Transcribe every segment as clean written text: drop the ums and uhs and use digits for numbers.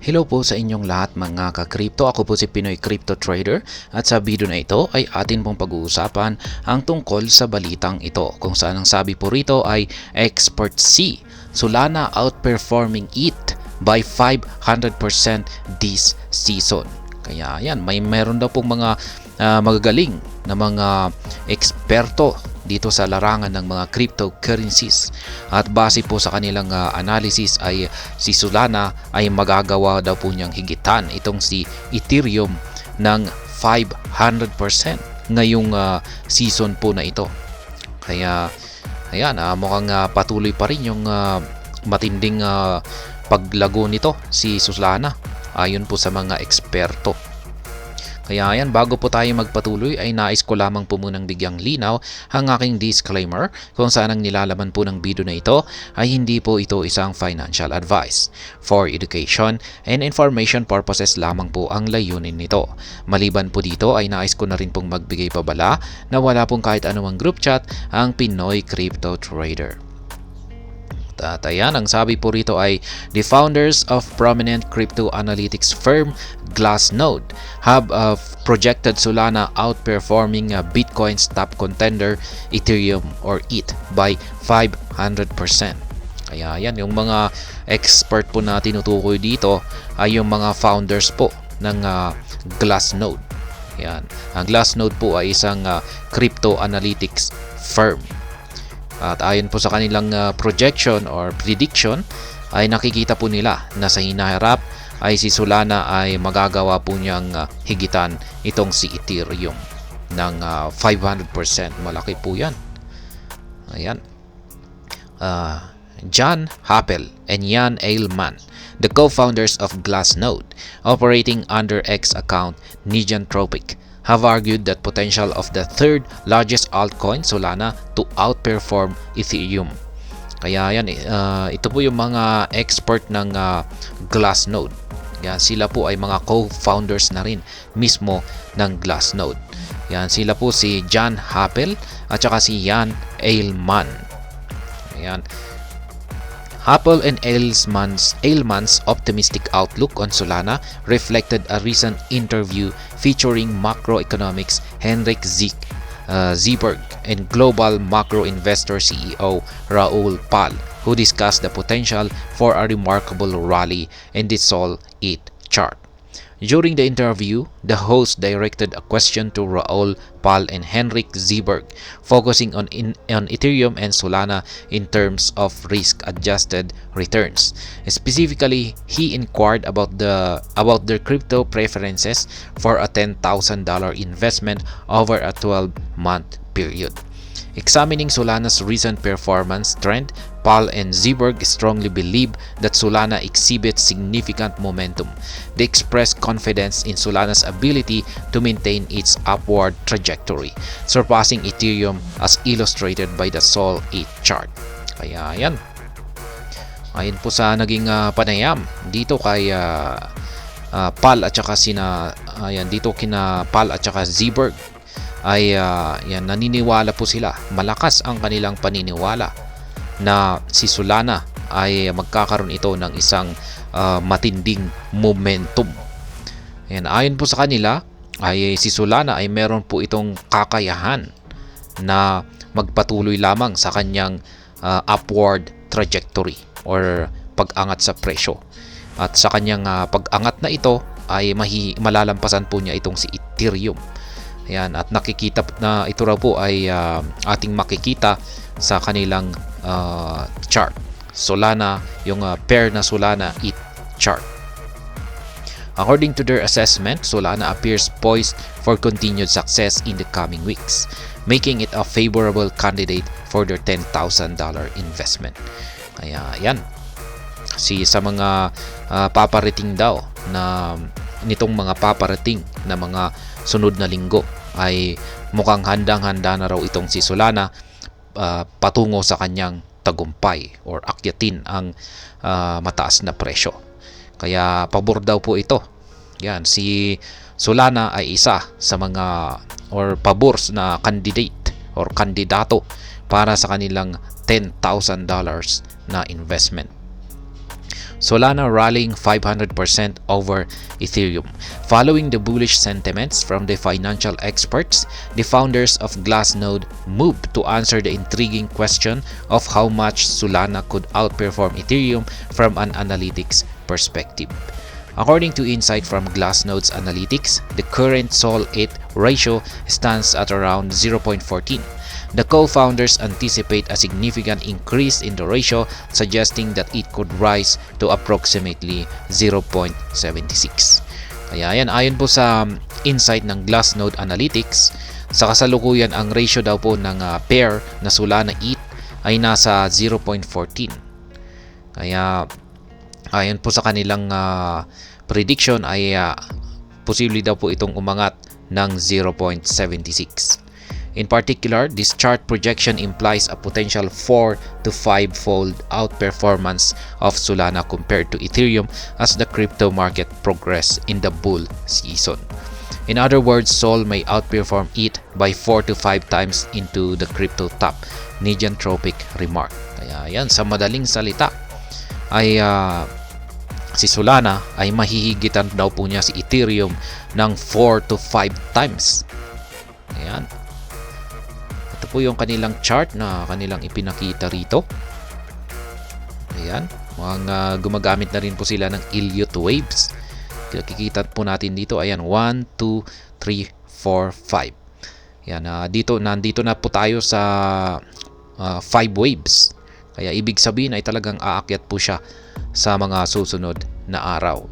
Hello po sa inyong lahat mga ka-crypto. Ako po si Pinoy Crypto Trader at sa video na ito ay atin pong pag-uusapan ang tungkol sa balitang ito kung saan ang sabi po rito ay Expert C, Solana outperforming ETH by 500% this season. Kaya yan, meron daw pong mga magagaling na mga eksperto dito sa larangan ng mga cryptocurrencies at base po sa kanilang analysis ay si Solana ay magagawa daw po niyang higitan itong si Ethereum ng 500% ngayong season po na ito. Kaya ayan, mukhang patuloy pa rin yung matinding paglago nito si Solana ayon po sa mga eksperto. Kaya ayan, bago po tayo magpatuloy ay nais ko lamang po munang bigyang linaw ang aking disclaimer kung saan ang nilalaman po ng video na ito ay hindi po ito isang financial advice. For education and information purposes lamang po ang layunin nito. Maliban po dito ay nais ko na rin pong magbigay pabala na wala pong kahit anumang group chat ang Pinoy Crypto Trader. At ayan, ang sabi po rito ay the founders of prominent crypto analytics firm Glassnode have projected Solana outperforming Bitcoin's top contender Ethereum or ETH by 500%. Kaya yan, yung mga expert po na tinutukoy dito ay yung mga founders po ng Glassnode. Yan. Ang Glassnode po ay isang crypto analytics firm. At ayon po sa kanilang projection or prediction ay nakikita po nila na sa hinaharap ay si Solana ay magagawa po niyang higitan itong si Ethereum ng 500%. Malaki po yan. Ayan. John Happel and Jan Eilman, the co-founders of Glassnode, operating under X account Nijantropic, have argued that potential of the third largest altcoin Solana to outperform Ethereum. Kaya yan, ito po yung mga expert ng Glassnode. Yan, sila po ay mga co-founders na rin mismo ng Glassnode. Yan, sila po si John Happel at saka si Jan Eilman. Ayan. Happel and Eilman's optimistic outlook on Solana reflected a recent interview featuring macroeconomics Henrik Zieberg and global macro investor CEO Raoul Pal, who discussed the potential for a remarkable rally in the Sol ETH chart. During the interview, the host directed a question to Raoul Pal and Henrik Zieberg, focusing on Ethereum and Solana in terms of risk-adjusted returns. Specifically, he inquired about their crypto preferences for a $10,000 investment over a 12-month period. Examining Solana's recent performance trend, Pal and Zieberg strongly believe that Solana exhibits significant momentum. They express confidence in Solana's ability to maintain its upward trajectory, surpassing Ethereum as illustrated by the Sol ETH chart. Kaya yan. Ayon po sa naging panayam dito kay Pal at saka dito kina Pal at saka Zieberg ay yan, naniniwala po sila. Malakas ang kanilang paniniwala na si Solana ay magkakaroon ito ng isang matinding momentum. Yan, ayon po sa kanila ay si Solana ay meron po itong kakayahan na magpatuloy lamang sa kanyang upward trajectory or pag-angat sa presyo. At sa kanyang pag-angat na ito ay malalampasan po niya itong si Ethereum. Ayan, at nakikita na ito raw po ay ating makikita sa kanilang chart. Solana, yung pair na Solana ETH chart. According to their assessment, Solana appears poised for continued success in the coming weeks, making it a favorable candidate for their $10,000 investment. Kaya yan. Sa mga paparating daw na nitong mga paparating na mga sunod na linggo ay mukhang handang-handa na raw itong si Solana patungo sa kanyang tagumpay or akyatin ang mataas na presyo. Kaya pabor daw po ito. Yan, si Solana ay isa sa mga or pabor na candidate or kandidato para sa kanilang $10,000 na investment. Solana rallying 500% over Ethereum. Following the bullish sentiments from the financial experts, the founders of Glassnode moved to answer the intriguing question of how much Solana could outperform Ethereum from an analytics perspective. According to insight from Glassnode's analytics, the current SOL-ETH ratio stands at around 0.14. The co-founders anticipate a significant increase in the ratio, suggesting that it could rise to approximately 0.76. Kaya yan, ayon po sa insight ng Glassnode Analytics, sa kasalukuyan ang ratio daw po ng pair na Solana ETH ay nasa 0.14. Kaya ayon po sa kanilang prediction ay posible daw po itong umangat ng 0.76. In particular, this chart projection implies a potential 4 to 5-fold outperformance of Solana compared to Ethereum as the crypto market progresses in the bull season. In other words, Sol may outperform ETH by 4 to 5 times into the crypto top, Nijantropic remark. Kaya yan, sa madaling salita ay si Solana ay mahihigitan daw po niya si Ethereum ng 4 to 5 times. Ayan. Ito po yung kanilang chart na kanilang ipinakita rito. Ayan. Gumagamit na rin po sila ng Elliott waves. Kikita po natin dito. Ayan. 1, 2, 3, 4, 5. Ayan. Nandito na po tayo sa 5 waves. Kaya ibig sabihin ay talagang aakyat po siya sa mga susunod na araw.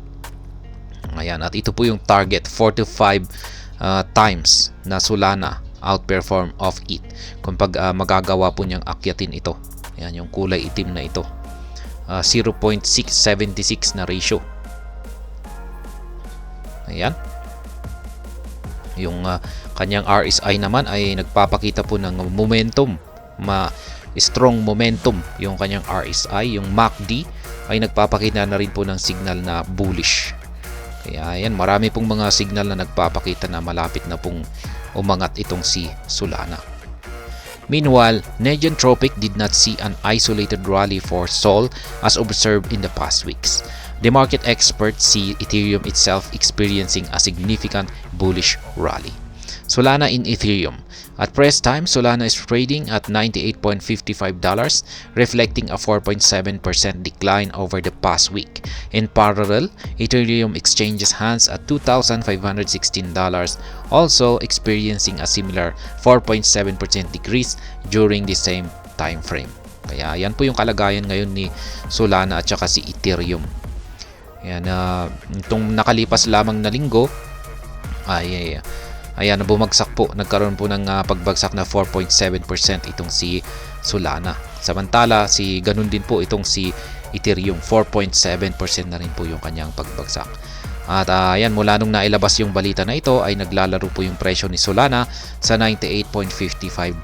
Ayan. At ito po yung target. 4 to 5 times na Solana outperform of ETH kung magagawa po niyang akyatin ito. Ayan, yung kulay itim na ito. 0.676 na ratio. Ayan. Yung kanyang RSI naman ay nagpapakita po ng momentum. Strong momentum yung kanyang RSI. Yung MACD ay nagpapakita na rin po ng signal na bullish. Kaya ayan, marami pong mga signal na nagpapakita na malapit na pong umangat itong si Solana. Meanwhile, Nijantropic did not see an isolated rally for Sol as observed in the past weeks. The market experts see Ethereum itself experiencing a significant bullish rally. Solana in Ethereum. At press time, Solana is trading at $98.55, reflecting a 4.7% decline over the past week. In parallel, Ethereum exchanges hands at $2,516, also experiencing a similar 4.7% decrease during the same time frame. Kaya yan po yung kalagayan ngayon ni Solana at saka si Ethereum. Yan, itong nakalipas lamang na linggo ay ayan, bumagsak po. Nagkaroon po ng pagbagsak na 4.7% itong si Solana. Samantala, ganun din po itong si Ethereum. 4.7% na rin po yung kanyang pagbagsak. At ayan, mula nung nailabas yung balita na ito ay naglalaro po yung presyo ni Solana sa $98.55.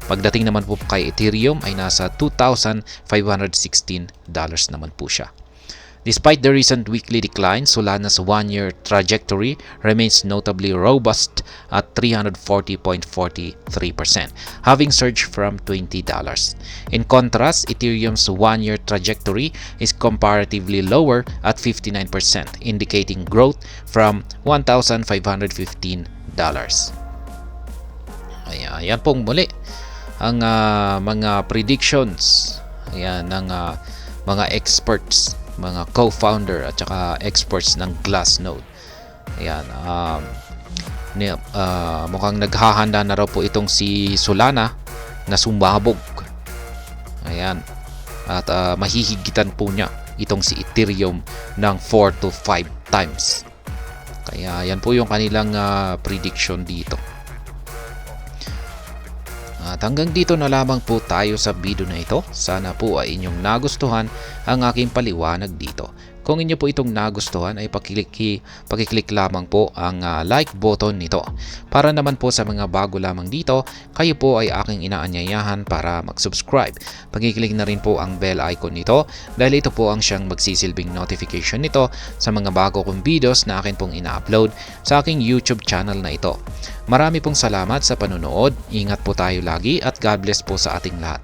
Pagdating naman po kay Ethereum ay nasa $2,516 naman po siya. Despite the recent weekly decline, Solana's one-year trajectory remains notably robust at 340.43%, having surged from $20. In contrast, Ethereum's one-year trajectory is comparatively lower at 59%, indicating growth from $1,515. Ayan pong muli ang mga predictions ng mga experts, mga co-founder at saka experts ng Glassnode. Ayan, mukhang naghahanda na raw po itong si Solana na sumabog. Ayan, at mahihigitan po niya itong si Ethereum ng 4 to 5 times. Kaya yan po yung kanilang prediction dito. At hanggang dito na lamang po tayo sa video na ito. Sana po ay inyong nagustuhan ang aking paliwanag dito. Kung inyo po itong nagustuhan ay pakiclick lamang po ang like button nito. Para naman po sa mga bago lamang dito, kayo po ay aking inaanyayahan para mag-subscribe. Pakiclick na rin po ang bell icon nito dahil ito po ang siyang magsisilbing notification nito sa mga bago kong videos na akin pong ina-upload sa aking YouTube channel na ito. Marami pong salamat sa panonood. Ingat po tayo lagi at God bless po sa ating lahat.